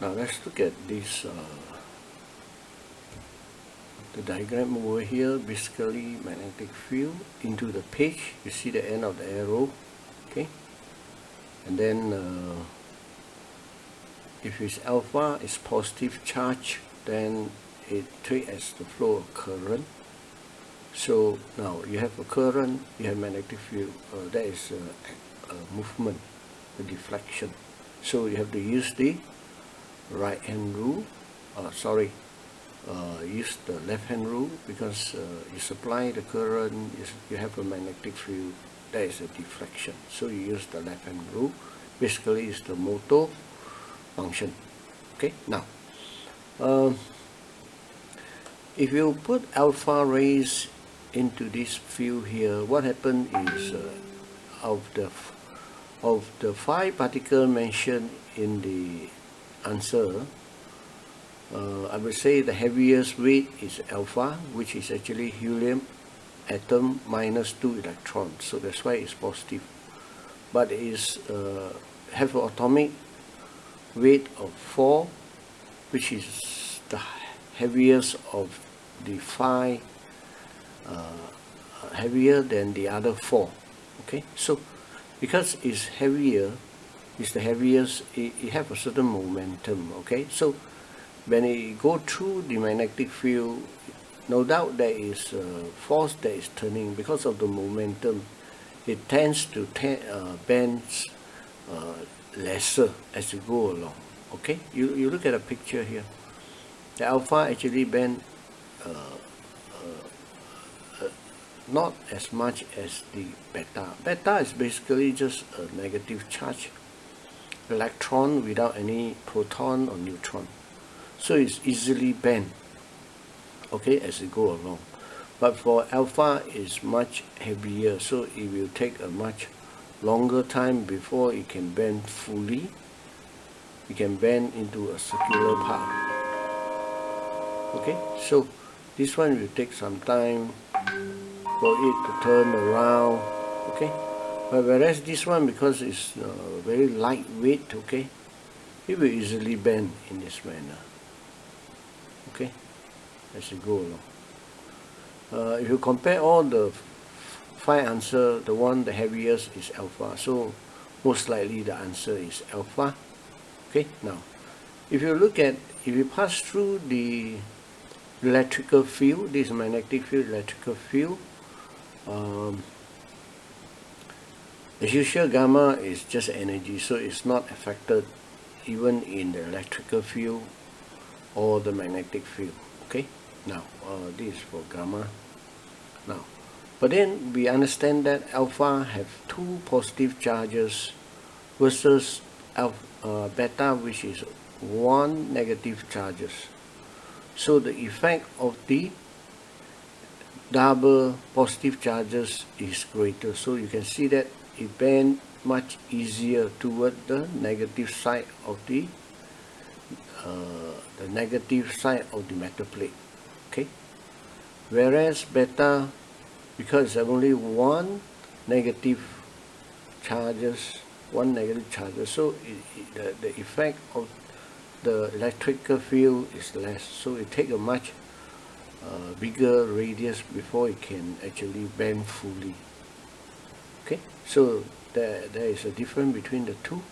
Now let's look at this the diagram over here. Basically magnetic field into the page, you see the end of the arrow, okay, and then if it's alpha, it's positive charge, then it treats as the flow of current. So now you have a current, you have magnetic field, that is a movement, a deflection. So you have to use the right hand rule, use the left hand rule, because you supply the current, you have a magnetic field, that is a deflection. So you use the left hand rule. Basically it's the motor function. Okay, now if you put alpha rays into this field here, what happens is of the 5 particles mentioned in the answer, I would say the heaviest weight is alpha, which is actually helium atom minus 2 electrons, so that's why it's positive. But it have an atomic weight of 4, which is the heaviest of the 5, heavier than the other 4. Okay, so because it's heavier, it's the heaviest, it have a certain momentum. Okay, so when it go through the magnetic field, no doubt there is a force that is turning. Because of the momentum, it tends to bend lesser as you go along. Okay, you look at a picture here. The alpha actually bend not as much as the beta. Beta is basically just a negative charge electron without any proton or neutron, so it's easily bent, okay, as you go along. But for alpha, it's much heavier, so it will take a much longer time before it can bend fully. It can bend into a circular path. Okay, so this one will take some time for it to turn around. Okay, but whereas this one, because it's very lightweight, okay, it will easily bend in this manner. Okay, as you go along. If you compare all the 5 answers, the heaviest is alpha, so most likely the answer is alpha. Okay, now if you pass through the electrical field, this magnetic field, electrical field, as usual, gamma is just energy, so it's not affected even in the electrical field or the magnetic field. Okay, now this is for gamma. Now, but then we understand that alpha have 2 positive charges versus beta, which is 1 negative charges. So the effect of the double positive charges is greater. So you can see that it bends much easier toward the negative side of the metal plate. Okay, whereas beta, because there's only 1 negative charges, so the effect of the electrical field is less, so it takes a much bigger radius before it can actually bend fully. Okay, so there is a difference between the two.